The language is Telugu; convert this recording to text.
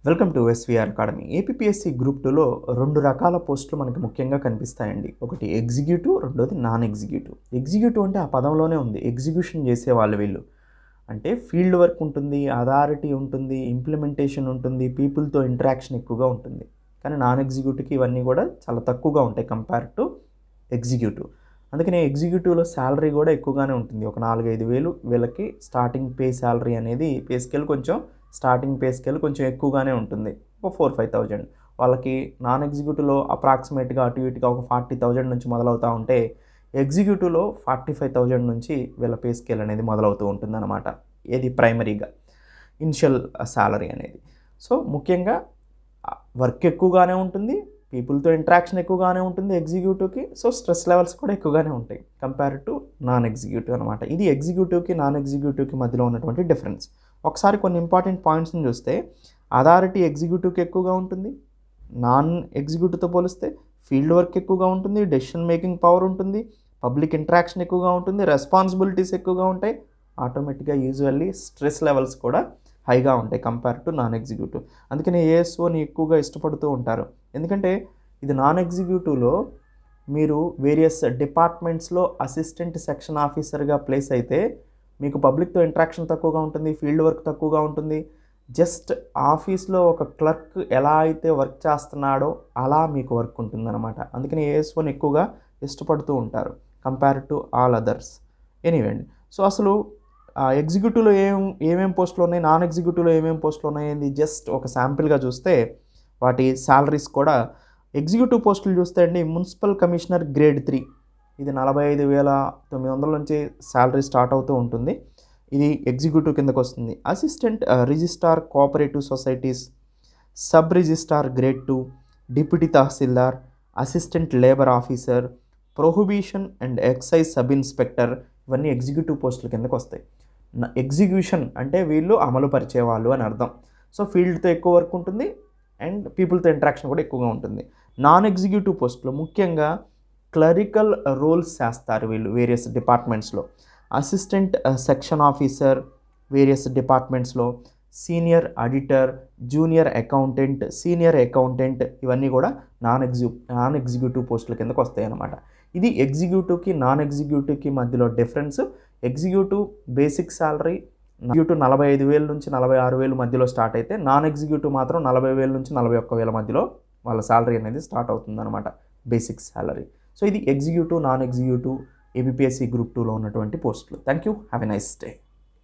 Welcome to SVR academy. APSC group 2లో 2 రకాల పోస్టులు మనకి ముఖ్యంగా కనిపిస్తాయండి. ఒకటి ఎగ్జిక్యూటివ్, రెండోది నాన్ ఎగ్జిక్యూటివ్. ఎగ్జిక్యూటివ్ అంటే ఆ పదంలోనే ఉంది, ఎగ్జిక్యూషన్ చేసేవాళ్ళు వీళ్ళు. అంటే ఫీల్డ్ వర్క్ ఉంటుంది, అథారిటీ ఉంటుంది, ఇంప్లిమెంటేషన్ ఉంటుంది, పీపుల్తో ఇంటరాక్షన్ ఎక్కువగా ఉంటుంది. కానీ నాన్ ఎగ్జిక్యూటివ్కి ఇవన్నీ కూడా చాలా తక్కువగా ఉంటాయి కంపేర్ టు ఎగ్జిక్యూటివ్. అందుకని ఎగ్జిక్యూటివ్లో శాలరీ కూడా ఎక్కువగానే ఉంటుంది. ఒక 4-5 వేలు వీళ్ళకి స్టార్టింగ్ పే శాలరీ అనేది, పే స్కేల్ కొంచెం స్టార్టింగ్ పే స్కేల్ కొంచెం ఎక్కువగానే ఉంటుంది. ఒక 4-5,000. వాళ్ళకి నాన్ ఎగ్జిక్యూటివ్లో అప్రాక్సిమేట్గా అటు ఇటుగా ఒక 40,000 నుంచి మొదలవుతూ ఉంటే, ఎగ్జిక్యూటివ్లో 45,000 నుంచి వీళ్ళ పే స్కేల్ అనేది మొదలవుతూ ఉంటుందన్నమాట. ఇది ప్రైమరీగా ఇనిషియల్ శాలరీ అనేది. సో ముఖ్యంగా వర్క్ ఎక్కువగానే ఉంటుంది, పీపుల్తో ఇంటరాక్షన్ ఎక్కువగానే ఉంటుంది ఎగ్జిక్యూటివ్కి. సో స్ట్రెస్ లెవెల్స్ కూడా ఎక్కువగానే ఉంటాయి కంపేర్ టు నాన్ ఎగ్జిక్యూటివ్ అనమాట. ఇది ఎగ్జిక్యూటివ్కి నాన్ ఎగ్జిక్యూటివ్కి మధ్యలో ఉన్నటువంటి డిఫరెన్స్. ఒకసారి కొన్ని ఇంపార్టెంట్ పాయింట్స్ని చూస్తే, అథారిటీ ఎగ్జిక్యూటివ్కి ఎక్కువగా ఉంటుంది, నాన్ ఎగ్జిక్యూటివ్తో పోలిస్తే ఫీల్డ్ వర్క్ ఎక్కువగా ఉంటుంది, డెసిషన్ మేకింగ్ పవర్ ఉంటుంది, పబ్లిక్ ఇంటరాక్షన్ ఎక్కువగా ఉంటుంది, రెస్పాన్సిబిలిటీస్ ఎక్కువగా ఉంటాయి. ఆటోమేటిక్గా యూజువల్లీ స్ట్రెస్ లెవెల్స్ కూడా హైగా ఉంటాయి కంపేర్ టు నాన్ ఎగ్జిక్యూటివ్. అందుకని ఏఎస్ఓని ఎక్కువగా ఇష్టపడుతూ ఉంటారు. ఎందుకంటే ఇది నాన్ ఎగ్జిక్యూటివ్లో మీరు వేరియస్ డిపార్ట్మెంట్స్లో అసిస్టెంట్ సెక్షన్ ఆఫీసర్గా ప్లేస్ అయితే మీకు పబ్లిక్తో ఇంటరాక్షన్ తక్కువగా ఉంటుంది, ఫీల్డ్ వర్క్ తక్కువగా ఉంటుంది. జస్ట్ ఆఫీస్లో ఒక క్లర్క్ ఎలా అయితే వర్క్ చేస్తున్నాడో అలా మీకు వర్క్ ఉంటుందన్నమాట. అందుకని ఏఎస్ఓని ఎక్కువగా ఇష్టపడుతూ ఉంటారు compare to all others. Anyway అండి. సో అసలు ఎగ్జిక్యూటివ్లో ఏమేమి పోస్టులు ఉన్నాయి, నాన్ ఎగ్జిక్యూటివ్లో ఏమేమి పోస్టులు ఉన్నాయి, జస్ట్ ఒక శాంపిల్గా చూస్తే వాటి శాలరీస్ కూడా, ఎగ్జిక్యూటివ్ పోస్టులు చూస్తే అండి, మున్సిపల్ కమిషనర్ గ్రేడ్ 3 ఇది 45,900 నుంచి శాలరీ స్టార్ట్ అవుతూ ఉంటుంది. ఇది ఎగ్జిక్యూటివ్ కిందకు వస్తుంది. Assistant registrar cooperative societies, sub registrar grade 2, deputy tahsildar, assistant labour officer, prohibition and excise sub inspector, ఇవన్నీ ఎగ్జిక్యూటివ్ పోస్టుల కిందకు వస్తాయి. ఎగ్జిక్యూషన్ అంటే వీళ్ళు అమలు పరిచేవాళ్ళు అని అర్థం. సో ఫీల్డ్తో ఎక్కువ వర్క్ ఉంటుంది అండ్ పీపుల్తో ఇంటరాక్షన్ కూడా ఎక్కువగా ఉంటుంది. నాన్ ఎగ్జిక్యూటివ్ పోస్టులో ముఖ్యంగా క్లరికల్ రోల్స్ చేస్తారు వీళ్ళు వేరియస్ డిపార్ట్మెంట్స్లో. అసిస్టెంట్ సెక్షన్ ఆఫీసర్ వేరియస్ డిపార్ట్మెంట్స్లో, senior auditor, junior accountant, senior accountant, ఇవన్నీ కూడా నాన్ ఎగ్జిక్యూటివ్ పోస్టుల కిందకు వస్తాయి అన్నమాట. ఇది ఎగ్జిక్యూటివ్కి నాన్ ఎగ్జిక్యూటివ్కి మధ్యలో difference. Executive basic salary executive 45,000 నుంచి 46,000 మధ్యలో స్టార్ట్ అయితే, నాన్ ఎగ్జిక్యూటివ్ మాత్రం 40,000 నుంచి 41,000 మధ్యలో వాళ్ళ శాలరీ అనేది స్టార్ట్ అవుతుందన్నమాట, బేసిక్ శాలరీ. సో ఇది executive, non executive APSC group 2లో ఉన్నటువంటి పోస్టులు. Thank you. Have a nice day.